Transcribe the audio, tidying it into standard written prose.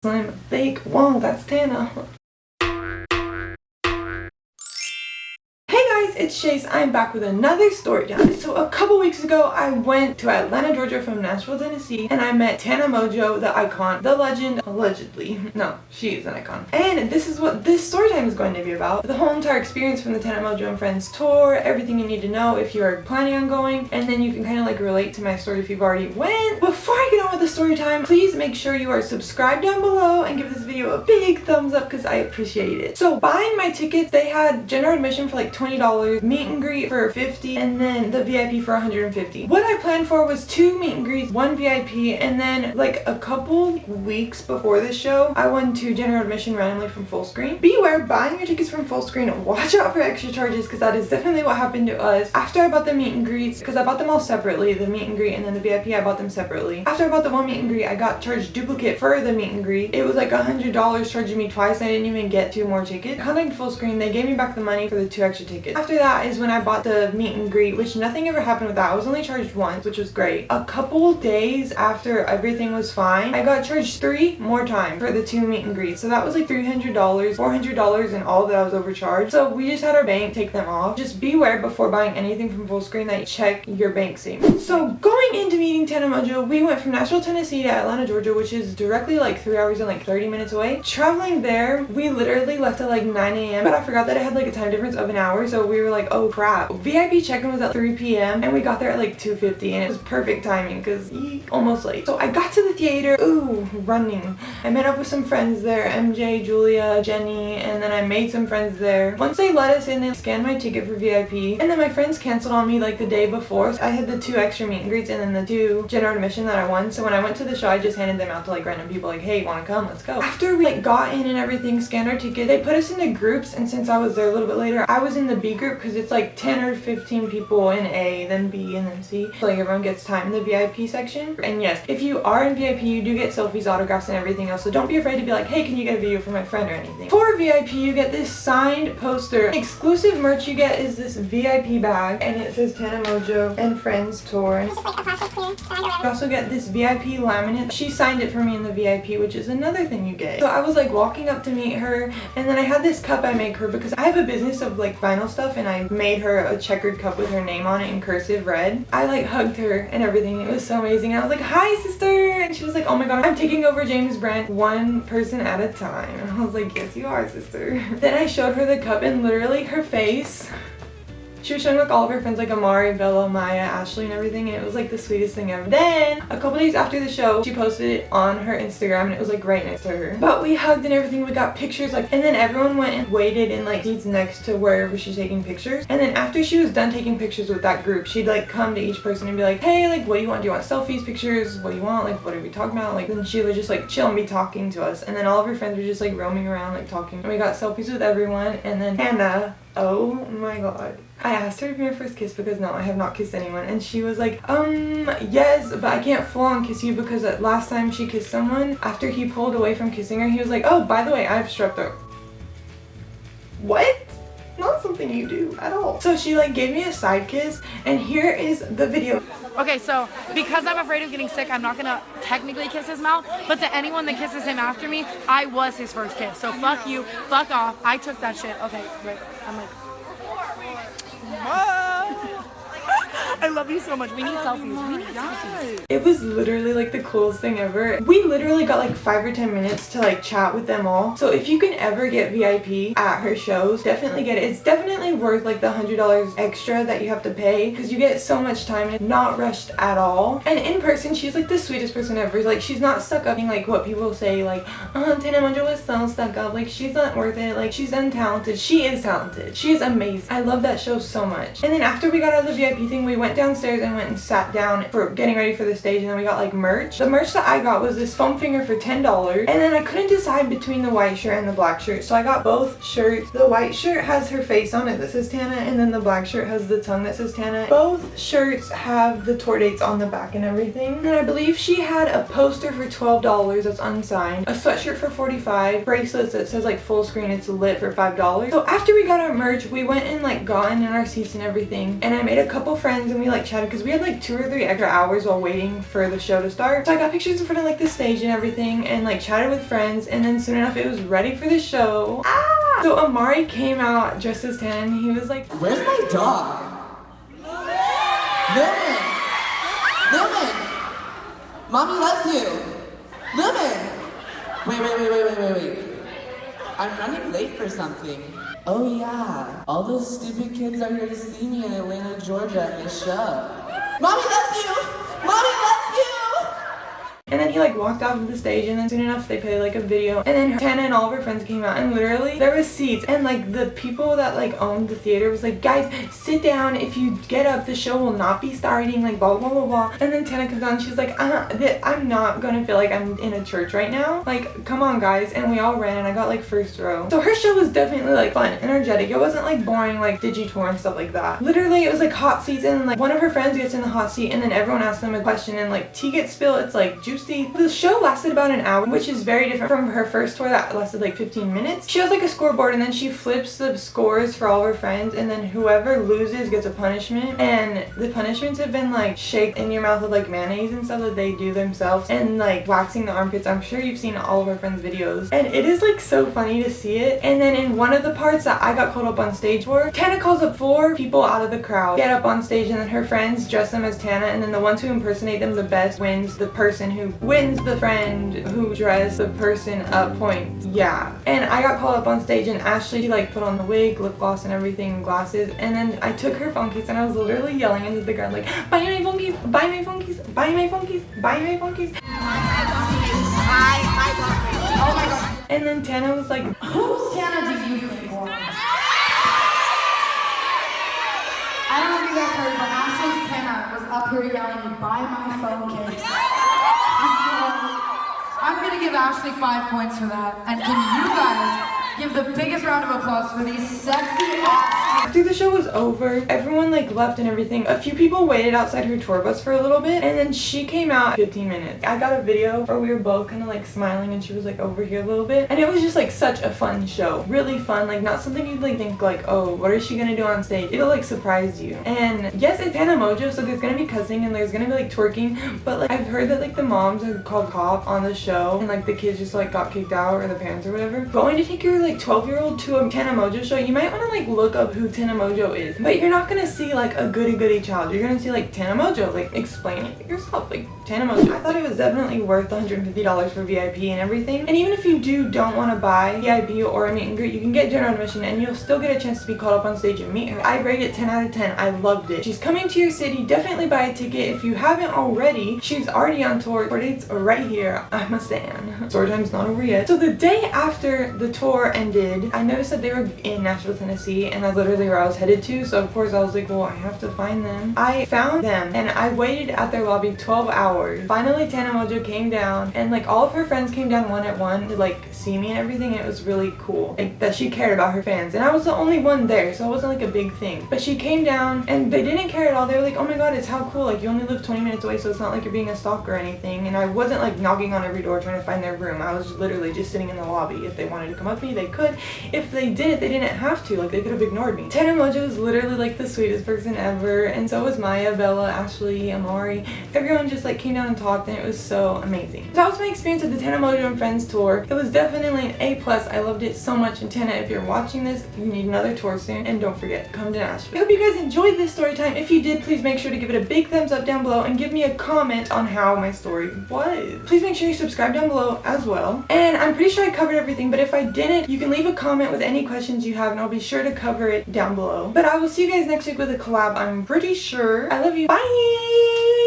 I'm fake. Whoa, that's Tana. Hey guys, it's Chase. I'm back with another story time. So a couple weeks ago, I went to Atlanta, Georgia from Nashville, Tennessee, and I met Tana Mongeau, the icon, the legend, allegedly. No, she is an icon. And this is what this story time is going to be about. The whole entire experience from the Tana Mongeau and Friends tour, everything you need to know if you are planning on going, and then you can kind of like relate to my story if you've already went. Before I get on with the story time, please make sure you are subscribed down below and give this video a big thumbs up because I appreciate it. So buying my tickets, they had general admission for like $20, meet and greet for $50, and then the VIP for $150. What I planned for was 2 meet and greets, 1 VIP, and then like a couple weeks before this show, I went to general admission randomly from Full Screen. Beware, buying your tickets from Full Screen, watch out for extra charges because that is definitely what happened to us. After I bought the meet and greets, because I bought them all separately, the meet and greet and then the VIP, I bought them separately. After I bought the 1 meet and greet, I got charged duplicate for the meet and greet. It was like $100 charging me twice. I didn't even get 2 more tickets. Contacted Full Screen, they gave me back the money for the 2 extra tickets. After that is when I bought the meet and greet, which nothing ever happened with that. I was only charged once, which was great. A couple days after everything was fine, I got charged 3 more times for the 2 meet and greets. So that was like $300, $400 in all that I was overcharged. So we just had our bank take them off. Just beware before buying anything from Full Screen that you check your bank statement. So going into meeting Tana Mongeau, we went from Nashville, Tennessee to Atlanta, Georgia, which is directly like 3 hours and like 30 minutes away. Traveling there, we literally left at like 9 a.m. but I forgot that it had like a time difference of an hour, so we were like, oh crap. VIP check-in was at 3 p.m. and we got there at like 2:50, and it was perfect timing because almost late. So I got to the theater, running. I met up with some friends there, MJ, Julia, Jenny, and then I made some friends there. Once they let us in, they scanned my ticket for VIP, and then my friends canceled on me like the day before. So I had the 2 extra meet and greets and then the 2 general admission that I won. So when I went to the show, I just handed them out to like random people like, hey, wanna come? Let's go. After we like got in and everything, scanned our ticket, they put us into groups, and since I was there a little bit later, I was in the B group because it's like 10 or 15 people in A, then B, and then C. So like everyone gets time in the VIP section. And yes, if you are in VIP, you do get selfies, autographs, and everything else. So don't be afraid to be like, hey, can you get a video for my friend or anything. For VIP, you get this signed poster. Exclusive merch you get is this VIP bag, and it says Tana Mongeau and Friends Tour. You also get this VIP laminate. She signed it for me in the VIP, which is another thing you get. So I was like walking up to meet her, and then I had this cup I made her because I have a business of like vinyl stuff, and I made her a checkered cup with her name on it in cursive red. I like hugged her and everything. It was so amazing. I was like, hi sister, and she was like, oh my god, I'm taking over James Brent one person at a time. And I was like, yes you are, sister. Then I showed her the cup, and literally her face, she was showing like all of her friends like Amari, Bella, Maya, Ashley, and everything, and it was like the sweetest thing ever. Then a couple days after the show, she posted it on her Instagram, and it was like right next to her. But we hugged and everything, we got pictures, like, and then everyone went and waited in like seats next to wherever she's taking pictures. And then after she was done taking pictures with that group, she'd like come to each person and be like, hey, like, what do you want? Do you want selfies, pictures? What do you want? Like, what are we talking about? Like, then she would just like chill and be talking to us. And then all of her friends were just like roaming around like talking. And we got selfies with everyone. And then Hannah, oh my god, I asked her to be my first kiss because no, I have not kissed anyone, and she was like, yes, but I can't full on kiss you because last time she kissed someone, after he pulled away from kissing her, he was like, oh, by the way, I have strep throat. What? Not something you do at all. So she like gave me a side kiss, and here is the video. Okay, so because I'm afraid of getting sick, I'm not gonna technically kiss his mouth, but to anyone that kisses him after me, I was his first kiss. So fuck you, fuck off, I took that shit. Okay, right, I'm like, I love you so much. We need selfies. We need selfies. It was literally like the coolest thing ever. We literally got like 5 or 10 minutes to like chat with them all. So if you can ever get VIP at her shows, definitely get it. It's definitely worth like the $100 extra that you have to pay because you get so much time and not rushed at all. And in person, she's like the sweetest person ever. Like, she's not stuck up in like what people say, like, oh, Tana Mongeau was so stuck up. Like, she's not worth it. Like, she's untalented. She is talented. She is amazing. I love that show so much. And then after we got out of the VIP thing, we went downstairs and went and sat down for getting ready for the stage, and then we got like merch. The merch that I got was this foam finger for $10, and then I couldn't decide between the white shirt and the black shirt, so I got both shirts. The white shirt has her face on it that says Tana, and then the black shirt has the tongue that says Tana. Both shirts have the tour dates on the back and everything. And I believe she had a poster for $12 that's unsigned, a sweatshirt for $45, bracelets that says like Full Screen It's Lit for $5. So after we got our merch, we went and like got in our seats and everything, and I made a couple friends, and and we like chatted because we had like 2 or 3 extra hours while waiting for the show to start. So I got pictures in front of like the stage and everything and like chatted with friends, and then soon enough it was ready for the show. So Amari came out dressed as Tana and he was like, "Where's my dog? Lemon! Lemon! Mommy loves you! Lemon! Wait. I'm running late for something. Oh yeah, all those stupid kids are here to see me in Atlanta, Georgia at this show. Mommy loves you! Mommy loves you! and then he like walked off of the stage, and then soon enough they played like a video, and then Tana and all of her friends came out, and literally there was seats, and like the people that like owned the theater was like, guys, sit down, if you get up the show will not be starting, like blah blah blah blah. And then Tana comes on and she's like, I'm not gonna feel like I'm in a church right now, like come on guys. And we all ran, and I got like first row. So her show was definitely like fun, energetic. It wasn't like boring like Digitour and stuff like that. Literally it was like hot seats, and then like one of her friends gets in the hot seat, and then everyone asks them a question, and like tea gets spilled. It's like juicy. The show lasted about an hour, which is very different from her first tour that lasted like 15 minutes. She has like a scoreboard, and then she flips the scores for all her friends, and then whoever loses gets a punishment. And the punishments have been like shake in your mouth with like mayonnaise and stuff that they do themselves, and like waxing the armpits. I'm sure you've seen all of her friends' videos, and it is like so funny to see it. And then in one of the parts that I got called up on stage for, Tana calls up 4 people out of the crowd, get up on stage, and then her friends dress them as Tana, and then the ones who impersonate them the best wins. The person who wins the friend who dressed the person up points. Yeah. And I got called up on stage, and Ashley like put on the wig, lip gloss and everything, and glasses, and then I took her phone case, and I was literally yelling into the ground like, buy my phone case, buy my phone case, buy my phone case, buy my phone case. Oh my god. And then Tana was like, Whose Tana do you think was? I don't know if you guys heard, but Ashley's Tana was up here yelling, buy my phone case. I'm gonna give Ashley 5 points for that. And can you guys give the biggest round of applause for these sexy ass. after the show was over, everyone like left and everything. A few people waited outside her tour bus for a little bit, and then she came out 15 minutes. I got a video where we were both kind of like smiling, and she was like over here a little bit, and it was just like such a fun show. Really fun, like not something you'd like think like, oh, what is she gonna do on stage? It'll like surprise you. And yes, it's TANA MONGEAU, so there's gonna be cussing and there's gonna be like twerking, but like I've heard that like the moms have called cop on the show, and like the kids just like got kicked out, or the parents or whatever. Going to take your like 12-year-old to a TANA MONGEAU show, you might want to like look up who TANA MONGEAU is, but you're not gonna see like a goody child. You're gonna see like TANA MONGEAU, like explain it yourself, like TANA MONGEAU. I thought it was definitely worth $150 for VIP and everything. And even if you don't want to buy VIP or a meet and greet, you can get general admission and you'll still get a chance to be called up on stage and meet her. I rate it 10 out of 10. I loved it. She's coming to your city. Definitely buy a ticket if you haven't already. She's already on tour. Tour dates are right here. I'm a stan. Story time's not over yet. So the day after the tour ended, I noticed that they were in Nashville, Tennessee, and that's literally where I was headed to. So of course I was like, well, I have to find them. I found them and I waited at their lobby 12 hours. Finally, TANA MONGEAU came down, and like all of her friends came down one at one to like see me and everything. It was really cool, like that she cared about her fans, and I was the only one there, so it wasn't like a big thing. But she came down and they didn't care at all. They were like, oh my god, it's how cool, like you only live 20 minutes away, so it's not like you're being a stalker or anything. And I wasn't like knocking on every door trying to find their room. I was literally just sitting in the lobby. If they wanted to come up to me, they could. If they didn't, they didn't have to. Like they could have ignored me. TANA MONGEAU was literally like the sweetest person ever, and so was Maya, Bella, Ashley, Amari. Everyone just like came down and talked, and it was so amazing. So that was my experience at the TANA MONGEAU and Friends tour. It was definitely an A+. I loved it so much. And TANA, if you're watching this, you need another tour soon, and don't forget, come to Nashville. I hope you guys enjoyed this story time. If you did, please make sure to give it a big thumbs up down below and give me a comment on how my story was. Please make sure you subscribe down below as well. And I'm pretty sure I covered everything, but if I didn't, you can leave a comment with any questions you have, and I'll be sure to cover it down below. But I will see you guys next week with a collab, I'm pretty sure. I love you. Bye!